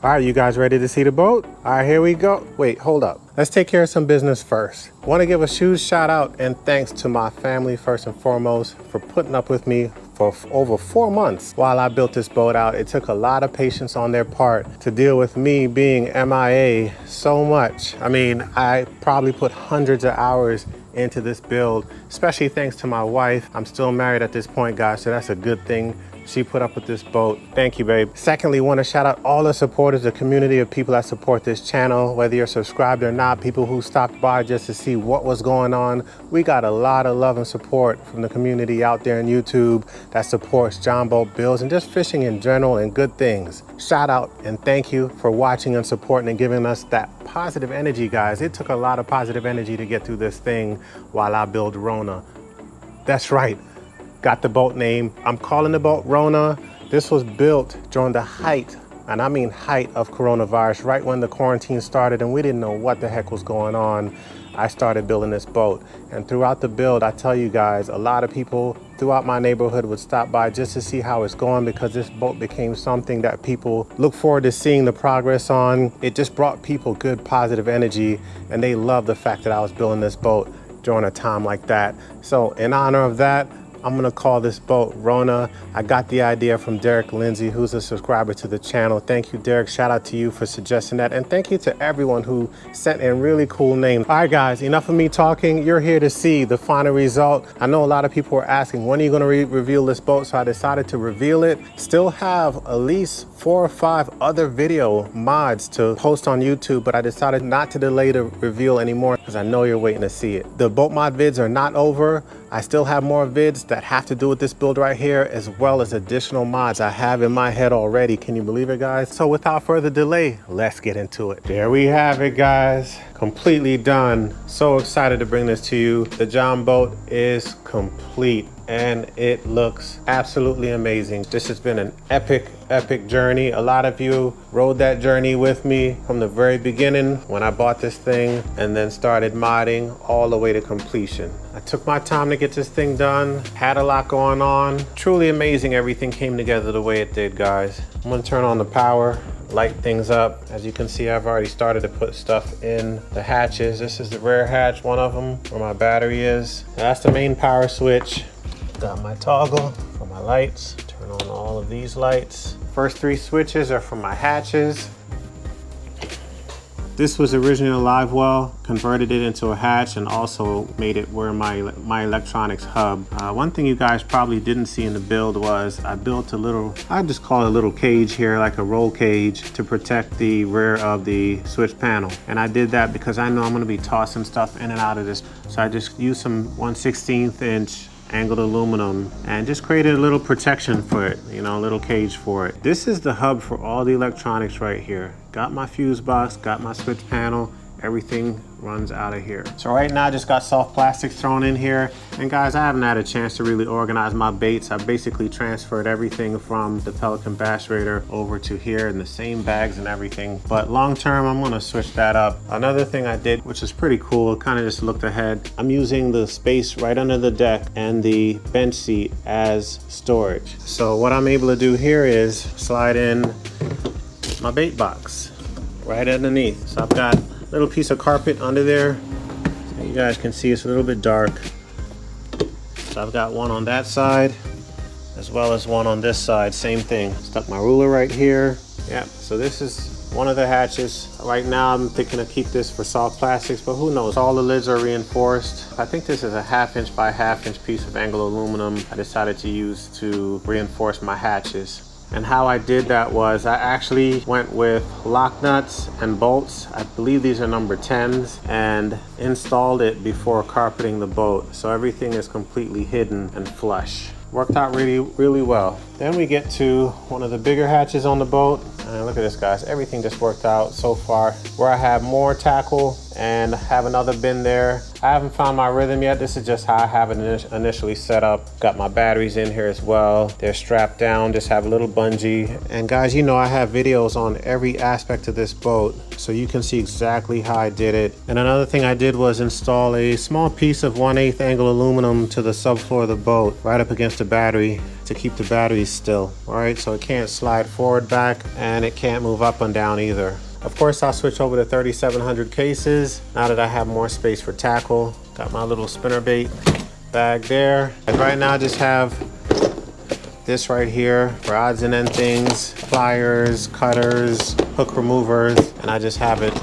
All right, you guys ready to see the boat? All right, here we go. Wait, hold up. Let's take care of some business first. Want to give a huge shout out and thanks to my family first and foremost for putting up with me for over 4 months while I built this boat out. It took a lot of patience on their part to deal with me being MIA so much. I mean, I probably put hundreds of hours into this build, especially thanks to my wife. I'm still married at this point, guys, so that's a good thing. She put up with this boat. Thank you, babe. Secondly, want to shout out all the supporters, the community of people that support this channel, whether you're subscribed or not, people who stopped by just to see what was going on. We got a lot of love and support from the community out there in YouTube that supports John Boat Builds and just fishing in general and good things. Shout out and thank you for watching and supporting and giving us that positive energy, guys. It took a lot of positive energy to get through this thing while I build Rona. That's right. Got the boat name. I'm calling the boat Rona. This was built during the height, and I mean height, of coronavirus, right when the quarantine started and we didn't know what the heck was going on. I started building this boat, and throughout the build, I tell you guys, a lot of people throughout my neighborhood would stop by just to see how it's going, because this boat became something that people look forward to seeing the progress on. It just brought people good positive energy, and they love the fact that I was building this boat during a time like that. So in honor of that, I'm gonna call this boat Rona. I got the idea from Derek Lindsay, who's a subscriber to the channel. Thank you, Derek. Shout out to you for suggesting that. And thank you to everyone who sent in really cool names. All right, guys, enough of me talking. You're here to see the final result. I know a lot of people were asking, when are you gonna reveal this boat? So I decided to reveal it. Still have at least 4 or 5 other video mods to post on YouTube, but I decided not to delay the reveal anymore because I know you're waiting to see it. The boat mod vids are not over. I still have more vids that have to do with this build right here, as well as additional mods I have in my head already. Can you believe it, guys? So without further delay, let's get into it. There we have it, guys. Completely done. So excited to bring this to you. The John boat is complete and it looks absolutely amazing. This has been an epic journey. A lot of you rode that journey with me from the very beginning when I bought this thing and then started modding all the way to completion. I took my time to get this thing done, had a lot going on. Truly amazing everything came together the way it did, guys. I'm gonna turn on the power, light things up. As you can see, I've already started to put stuff in the hatches. This is the rear hatch, one of them, where my battery is. That's the main power switch. Got my toggle for my lights. Turn on all of these lights. First 3 switches are for my hatches. This was originally a live well, converted it into a hatch, and also made it where my electronics hub. One thing you guys probably didn't see in the build was I built a little, I just call it a little cage here, like a roll cage, to protect the rear of the switch panel. And I did that because I know I'm gonna be tossing stuff in and out of this. So I just used some 1/16 inch angled aluminum and just created a little protection for it, you know, a little cage for it. This is the hub for all the electronics right here. Got my fuse box, got my switch panel, everything runs out of here. So right now I just got soft plastic thrown in here. And guys, I haven't had a chance to really organize my baits. I basically transferred everything from the Pelican Bass Raider over to here in the same bags and everything. But long term, I'm gonna switch that up. Another thing I did, which is pretty cool, kind of just looked ahead. I'm using the space right under the deck and the bench seat as storage. So what I'm able to do here is slide in my bait box right underneath. So I've got a little piece of carpet under there. So you guys can see it's a little bit dark. So I've got one on that side as well as one on this side, same thing. Stuck my ruler right here. Yeah, so this is one of the hatches. Right now I'm thinking to keep this for soft plastics, but who knows? All the lids are reinforced. I think this is a 1/2 inch by 1/2 inch piece of Anglo aluminum I decided to use to reinforce my hatches. And how I did that was I actually went with lock nuts and bolts. I believe these are number 10s, and installed it before carpeting the boat. So everything is completely hidden and flush. Worked out really well. Then we get to one of the bigger hatches on the boat. And look at this, guys. Everything just worked out so far. Where I have more tackle and have another bin there. I haven't found my rhythm yet. This is just how I have it initially set up. Got my batteries in here as well. They're strapped down, just have a little bungee. And guys, you know I have videos on every aspect of this boat, so you can see exactly how I did it. And another thing I did was install a small piece of 1/8 Anglo aluminum to the subfloor of the boat, right up against the battery, to keep the batteries still. All right, so it can't slide forward, back, and it can't move up and down either. Of course, I'll switch over to 3700 cases now that I have more space for tackle. Got my little spinnerbait bag there. And right now I just have this right here for odds and end things, pliers, cutters, hook removers, and I just have it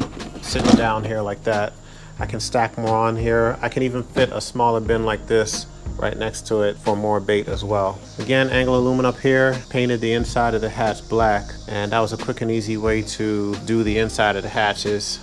sitting down here like that. I can stack more on here. I can even fit a smaller bin like this right next to it for more bait as well. Again, Anglo aluminum up here, painted the inside of the hatch black, and that was a quick and easy way to do the inside of the hatches.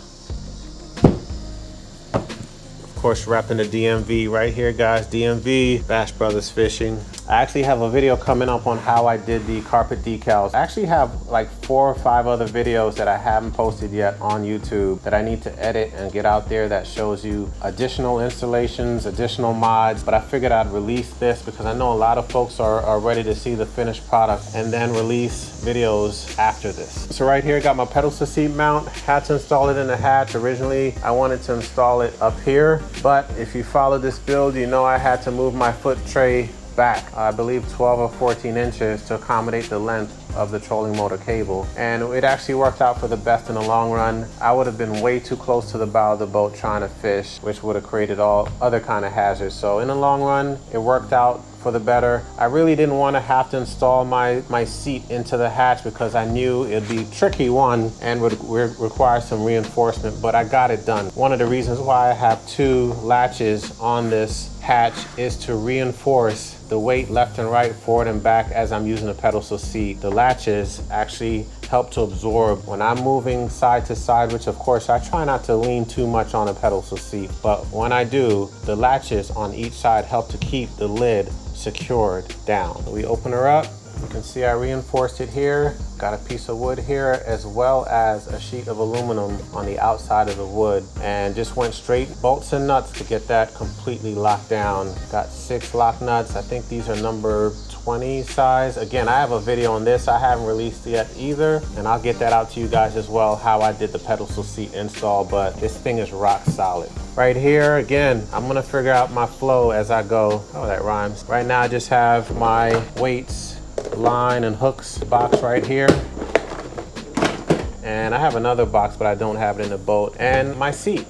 Of course, wrapping the DMV right here, guys. DMV, Bash Brothers Fishing. I actually have a video coming up on how I did the carpet decals. I actually have like 4 or 5 other videos that I haven't posted yet on YouTube that I need to edit and get out there that shows you additional installations, additional mods. But I figured I'd release this because I know a lot of folks are ready to see the finished product and then release videos after this. So right here, I got my pedal to seat mount. Had to install it in the hatch. Originally, I wanted to install it up here, but if you follow this build, you know I had to move my foot tray back, I believe 12 or 14 inches to accommodate the length of the trolling motor cable. And it actually worked out for the best in the long run. I would have been way too close to the bow of the boat trying to fish, which would have created all other kind of hazards. So in the long run, it worked out for the better. I really didn't want to have to install my seat into the hatch because I knew it'd be a tricky one and would require some reinforcement, but I got it done. One of the reasons why I have 2 latches on this hatch is to reinforce the weight left and right, forward and back as I'm using the pedestal seat. The latches actually help to absorb when I'm moving side to side, which of course I try not to lean too much on the pedestal seat, but when I do, the latches on each side help to keep the lid secured down. We open her up. You can see I reinforced it here. Got a piece of wood here as well as a sheet of aluminum on the outside of the wood, and just went straight bolts and nuts to get that completely locked down. Got 6 lock nuts. I think these are number 20 size. Again, I have a video on this I haven't released yet either, and I'll get that out to you guys as well, how I did the pedestal seat install, but this thing is rock solid. Right here, again, I'm gonna figure out my flow as I go. Oh, that rhymes. Right now I just have my weights, line and hooks box right here, and I have another box but I don't have it in the boat, and my seat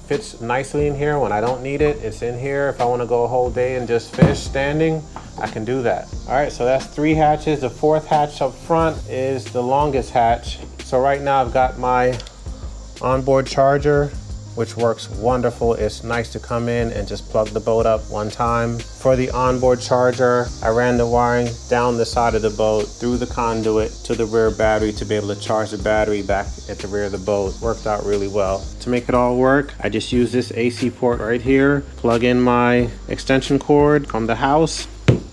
fits nicely in here. When I don't need it, it's in here. If I want to go a whole day and just fish standing, I can do that. All right, so that's 3 hatches. The 4th hatch up front is the longest hatch. So right now I've got my onboard charger, which works wonderful. It's nice to come in and just plug the boat up one time. For the onboard charger, I ran the wiring down the side of the boat through the conduit to the rear battery to be able to charge the battery back at the rear of the boat. Worked out really well. To make it all work, I just use this AC port right here, plug in my extension cord from the house,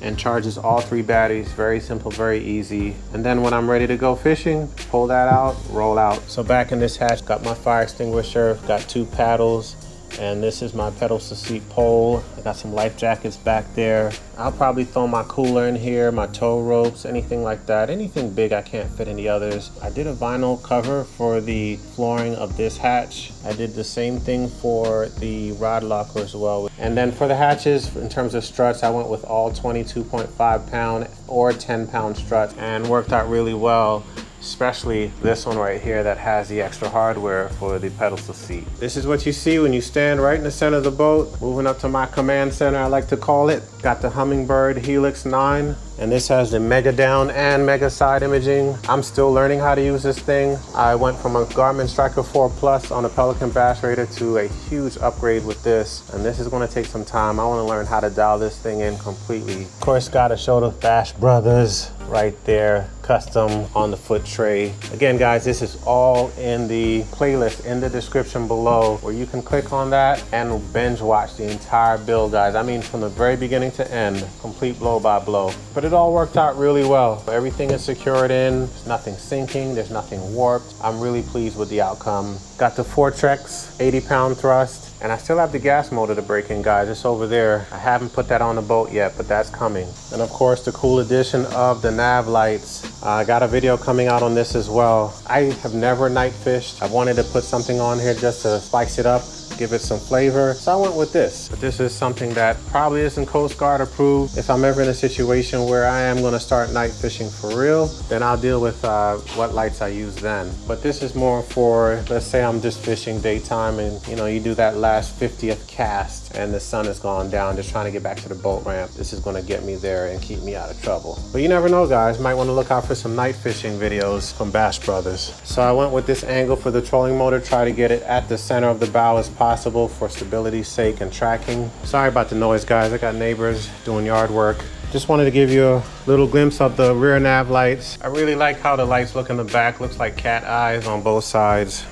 and charges all 3 batteries. Very simple, very easy. And then when I'm ready to go fishing, pull that out, roll out. So back in this hatch, got my fire extinguisher, got 2 paddles, and this is my pedals to seat pole. I got some life jackets back there. I'll probably throw my cooler in here, my tow ropes, anything like that. Anything big I can't fit in the others. I did a vinyl cover for the flooring of this hatch. I did the same thing for the rod locker as well. And then for the hatches, in terms of struts, I went with all 22.5 pound or 10 pound struts, and worked out really well. especially this one right here that has the extra hardware for the pedestal seat. This is what you see when you stand right in the center of the boat. Moving up to my command center, I like to call it. Got the Humminbird Helix 9, and this has the mega down and mega side imaging. I'm still learning how to use this thing. I went from a Garmin Striker 4 Plus on a Pelican Bass Raider to a huge upgrade with this, and this is gonna take some time. I wanna learn how to dial this thing in completely. Of course, gotta show the Bash Brothers right there, custom on the foot tray. Again, guys, this is all in the playlist in the description below, where you can click on that and binge watch the entire build, guys. I mean, from the very beginning to end, complete blow by blow. But it all worked out really well. Everything is secured in, there's nothing sinking, there's nothing warped. I'm really pleased with the outcome. Got the Fortrex 80-pound thrust, and I still have the gas motor to break in, guys. It's over there. I haven't put that on the boat yet, but that's coming. And of course, the cool addition of the nav lights. I got a video coming out on this as well. I have never night fished. I wanted to put something on here just to spice it up, give it some flavor. So I went with this. But this is something that probably isn't Coast Guard approved. If I'm ever in a situation where I am gonna start night fishing for real, then I'll deal with what lights I use then. But this is more for, let's say I'm just fishing daytime and you do that last 50th cast and the sun has gone down, just trying to get back to the boat ramp. This is gonna get me there and keep me out of trouble. But you never know, guys. Might wanna look out for some night fishing videos from Bash Brothers. So I went with this angle for the trolling motor, try to get it at the center of the bow as possible for stability's sake and tracking. Sorry about the noise, guys. I got neighbors doing yard work. Just wanted to give you a little glimpse of the rear nav lights. I really like how the lights look in the back. Looks like cat eyes on both sides.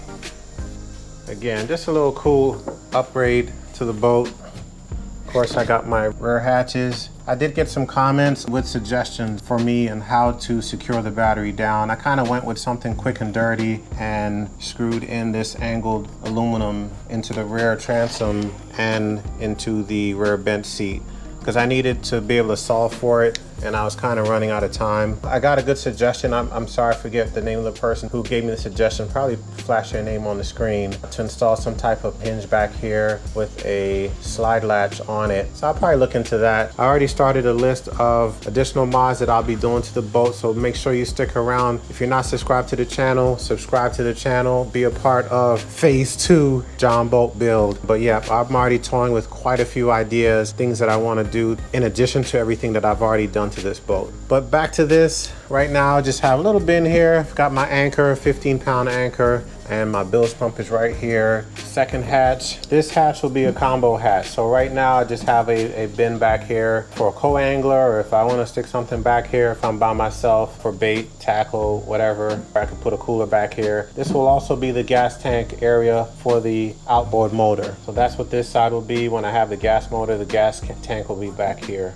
Again, just a little cool upgrade to the boat. Of course, I got my rear hatches. I did get some comments with suggestions for me and how to secure the battery down. I kind of went with something quick and dirty and screwed in this angled aluminum into the rear transom and into the rear bench seat, because I needed to be able to solve for it and I was kind of running out of time. I got a good suggestion. I'm sorry, I forget the name of the person who gave me the suggestion. Probably flash their name on the screen, to install some type of hinge back here with a slide latch on it. So I'll probably look into that. I already started a list of additional mods that I'll be doing to the boat, so make sure you stick around. If you're not subscribed to the channel, subscribe to the channel. Be a part of phase 2 John Boat build. But yeah, I'm already toying with quite a few ideas, things that I want to do in addition to everything that I've already done to this boat. But back to this. Right now, I just have a little bin here. I've got my anchor, 15-pound anchor, and my bilge pump is right here. Second hatch. This hatch will be a combo hatch. So right now, I just have a bin back here for a co-angler, or if I want to stick something back here, if I'm by myself for bait, tackle, whatever. I could put a cooler back here. This will also be the gas tank area for the outboard motor. So that's what this side will be. When I have the gas motor, the gas tank will be back here.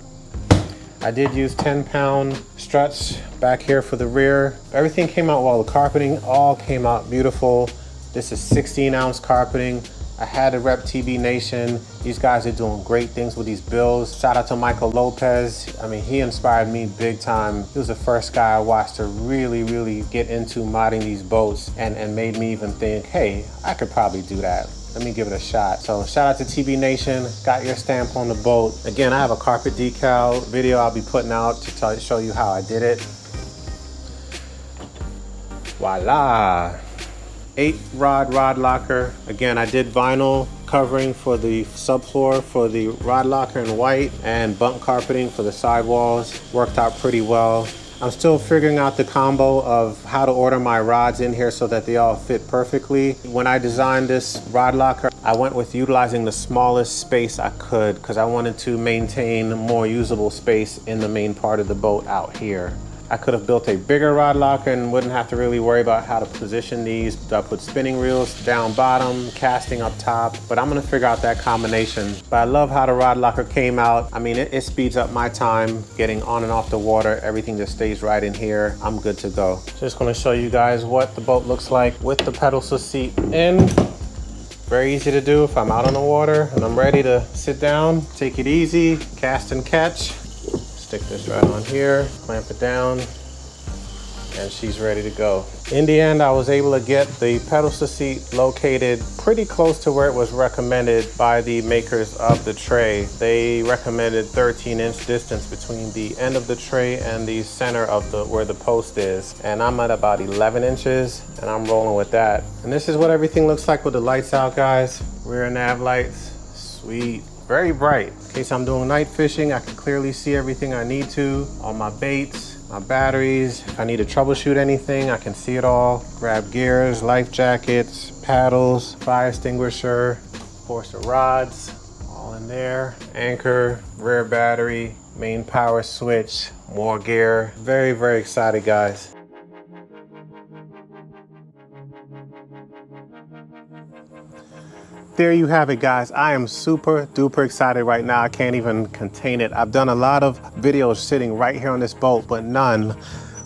I did use 10-pound struts back here for the rear. Everything came out well. The carpeting all came out beautiful. This is 16-ounce carpeting. I had to rep TB Nation. These guys are doing great things with these builds. Shout out to Michael Lopez. I mean, he inspired me big time. He was the first guy I watched to really get into modding these boats and made me even think, hey, I could probably do that. Let me give it a shot. So shout out to TB Nation. Got your stamp on the boat. Again, I have a carpet decal video I'll be putting out to show you how I did it. Voila. 8-rod locker. Again, I did vinyl covering for the subfloor for the rod locker in white and bunk carpeting for the sidewalls. Worked out pretty well. I'm still figuring out the combo of how to order my rods in here so that they all fit perfectly. When I designed this rod locker, I went with utilizing the smallest space I could because I wanted to maintain more usable space in the main part of the boat out here. I could have built a bigger rod locker and wouldn't have to really worry about how to position these. I put spinning reels down bottom, casting up top, but I'm gonna figure out that combination. But I love how the rod locker came out. I mean, it speeds up my time getting on and off the water. Everything just stays right in here. I'm good to go. Just gonna show you guys what the boat looks like with the pedestal seat in. Very easy to do if I'm out on the water and I'm ready to sit down, take it easy, cast and catch. Stick this right on here, clamp it down, and she's ready to go. In the end, I was able to get the pedals to seat located pretty close to where it was recommended by the makers of the tray. They recommended 13-inch distance between the end of the tray and the center of where the post is. And I'm at about 11 inches, and I'm rolling with that. And this is what everything looks like with the lights out, guys. Rear nav lights, sweet. Very bright. In case I'm doing night fishing, I can clearly see everything I need to. All my baits, my batteries. If I need to troubleshoot anything, I can see it all. Grab gears, life jackets, paddles, fire extinguisher, of course the rods, all in there. Anchor, rear battery, main power switch, more gear. Very, very excited, guys. There you have it, guys. I am super duper excited right now. I can't even contain it. I've done a lot of videos sitting right here on this boat, but none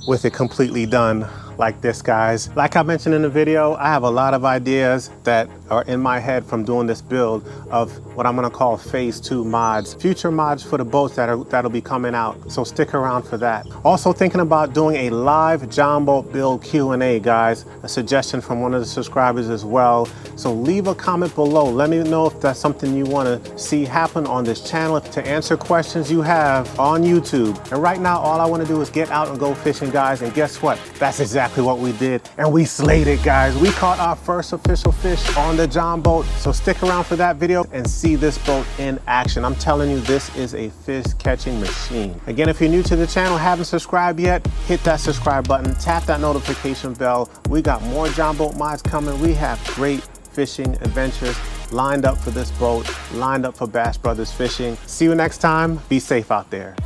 with it completely done like this, guys. Like I mentioned in the video, I have a lot of ideas that are in my head from doing this build of what I'm gonna call phase 2 mods, future mods for the boats that'll be coming out. So stick around for that. Also thinking about doing a live John Boat build Q&A, guys. A suggestion from one of the subscribers as well. So leave a comment below. Let me know if that's something you wanna see happen on this channel, to answer questions you have on YouTube. And right now, all I wanna do is get out and go fishing, guys. And guess what? That's exactly what we did, and we slayed it, guys. We caught our first official fish on the John Boat. So stick around for that video and see this boat in action. I'm telling you, this is a fish catching machine. Again, if you're new to the channel, haven't subscribed yet, hit that subscribe button, tap that notification bell. We got more John Boat mods coming. We have great fishing adventures lined up for this boat, lined up for Bass Brothers Fishing. See you next time. Be safe out there.